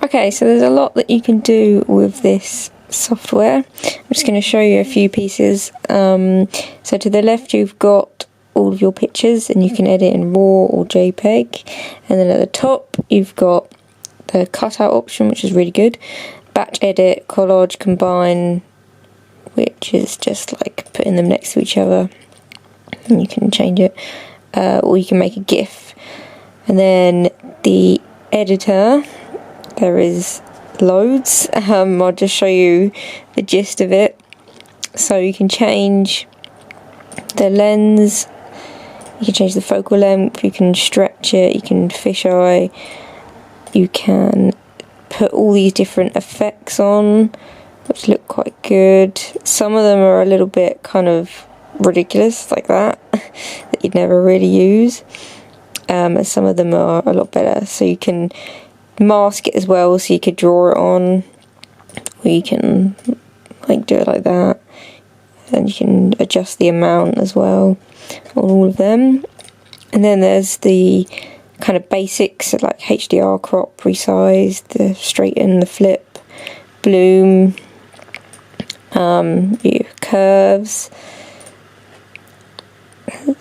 Okay, so there's a lot that you can do with this software. I'm just going to show you a few pieces. So to the left you've got all of your pictures and you can edit in RAW or JPEG, and then at the top you've got the cutout option, which is really good, batch edit, collage, combine, which is just like putting them next to each other and you can change it, or you can make a GIF. And then the editor, there is loads. I'll just show you the gist of it. So you can change the lens, you can change the focal length, you can stretch it, you can fisheye, you can put all these different effects on, which look quite good. Some of them are a little bit kind of ridiculous, like that, that you'd never really use. And some of them are a lot better. So you can mask it as well, so you could draw it on, or you can like do it like that, and you can adjust the amount as well on all of them. And then there's the kind of basics like HDR, crop, resize, the straighten, the flip, bloom, curves,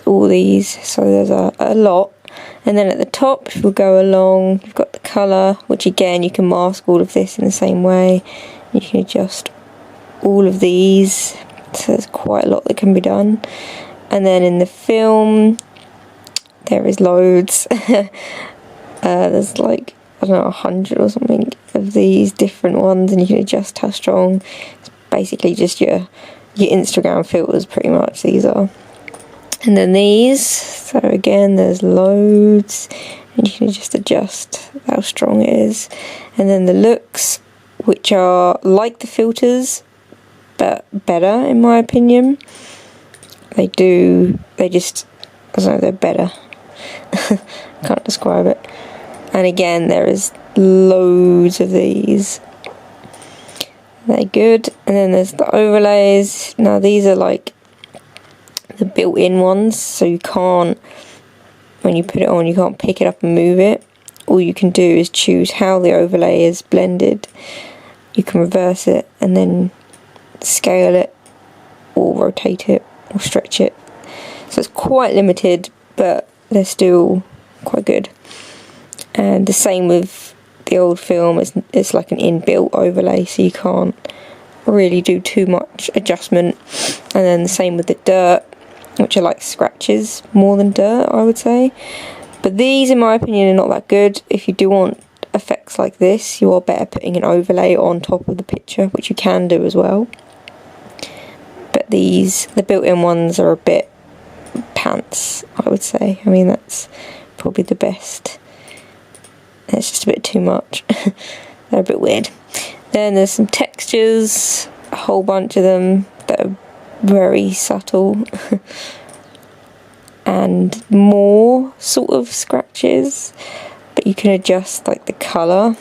all these. So there's a lot. And then at the top, if we go along, you've got the colour, which again you can mask all of this in the same way. You can adjust all of these, so there's quite a lot that can be done. And then in the film, there is loads. There's like, I don't know, 100 or something of these different ones, and you can adjust how strong. It's basically just your Instagram filters, pretty much, these are. And then these, so again there's loads, and you can just adjust how strong it is. And then the looks, which are like the filters but better in my opinion. They just, I don't know, they're better. Can't describe it. And again there is loads of these. They're good. And then there's the overlays. Now these are like the built-in ones, so you can't, when you put it on, you can't pick it up and move it. All you can do is choose how the overlay is blended. You can reverse it and then scale it or rotate it or stretch it. So it's quite limited, but they're still quite good. And the same with the old film, it's like an inbuilt overlay, so you can't really do too much adjustment. And then the same with the dirt, which are like scratches more than dirt, I would say. But these, in my opinion, are not that good. If you do want effects like this, you are better putting an overlay on top of the picture, which you can do as well. But these, the built-in ones, are a bit pants, I would say. I mean, that's probably the best. It's just a bit too much. They're a bit weird. Then there's some textures, a whole bunch of them that are very subtle and more sort of scratches, but you can adjust like the colour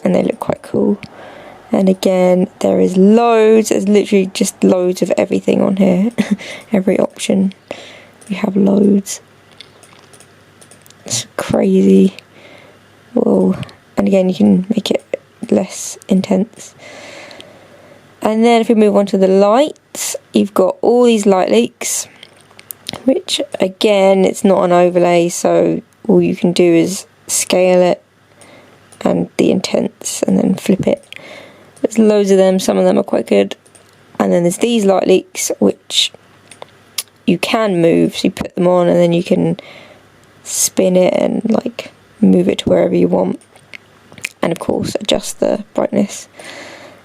and they look quite cool. And again, there is loads, there's literally just loads of everything on here. Every option, you have loads. It's crazy. Whoa. And again, you can make it less intense. And then if we move on to the lights, you've got all these light leaks, which again, it's not an overlay, so all you can do is scale it and the intense and then flip it. There's loads of them, some of them are quite good. And then there's these light leaks, which you can move, so you put them on and then you can spin it and like move it to wherever you want. And of course, adjust the brightness.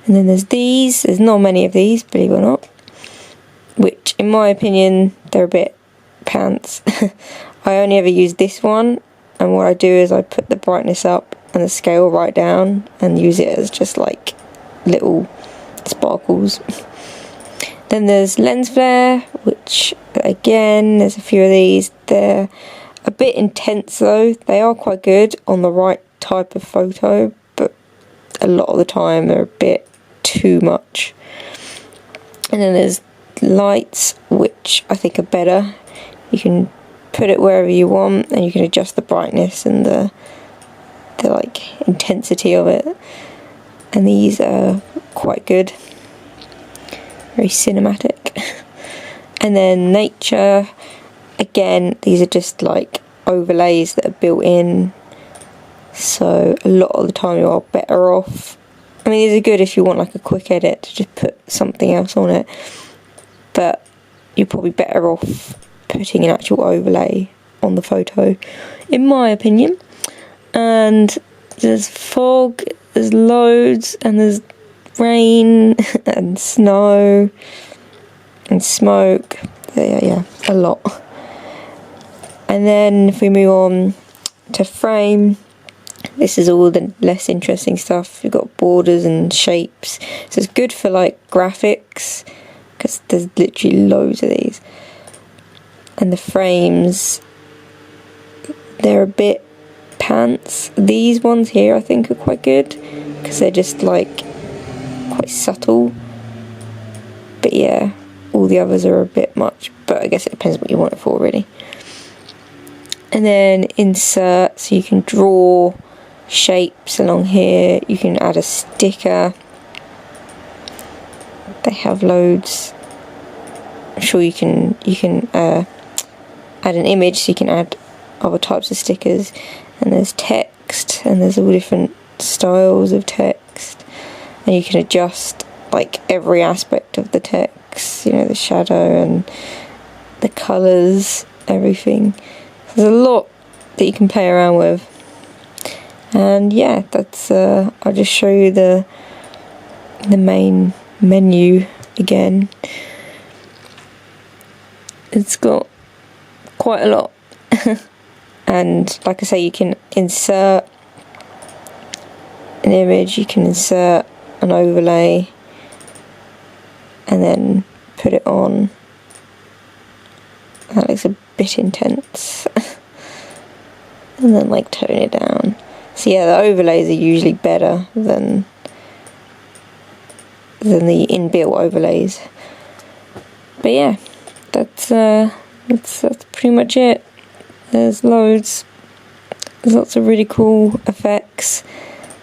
And then there's these, there's not many of these, believe it or not, which in my opinion, they're a bit pants. I only ever use this one, and what I do is I put the brightness up and the scale right down and use it as just like little sparkles. Then there's lens flare, which again, there's a few of these. They're a bit intense though. They are quite good on the right type of photo, but a lot of the time they're a bit too much. And then there's lights, which I think are better. You can put it wherever you want and you can adjust the brightness and the the like intensity of it, and these are quite good, very cinematic. And then nature, again, these are just like overlays that are built in, so a lot of the time you are better off. I mean, these are good if you want like a quick edit to just put something else on it, but you're probably better off putting an actual overlay on the photo, in my opinion. And there's fog, there's loads, and there's rain and snow and smoke. Yeah, a lot. And then if we move on to frame, this is all the less interesting stuff. You've got borders and shapes, so it's good for like graphics, because there's literally loads of these. And the frames, they're a bit pants. These ones here I think are quite good, because they're just like quite subtle. But yeah, all the others are a bit much, but I guess it depends what you want it for, really. And then insert, so you can draw shapes along here, you can add a sticker. They have loads. I'm sure you can add an image, so you can add other types of stickers. And there's text, and there's all different styles of text, and you can adjust like every aspect of the text, you know, the shadow and the colours, everything. There's a lot that you can play around with. And yeah, that's I'll just show you the main menu again. It's got quite a lot. And like I say, you can insert an image, you can insert an overlay, and then put it on. That looks a bit intense. And then like tone it down. So yeah, the overlays are usually better than the inbuilt overlays. But yeah, that's pretty much it. There's loads. There's lots of really cool effects.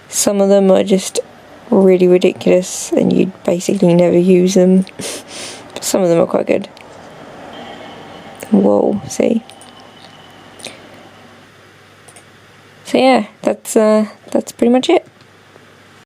Some of them are just really ridiculous and you'd basically never use them. But some of them are quite good. Whoa, see? So yeah, that's pretty much it.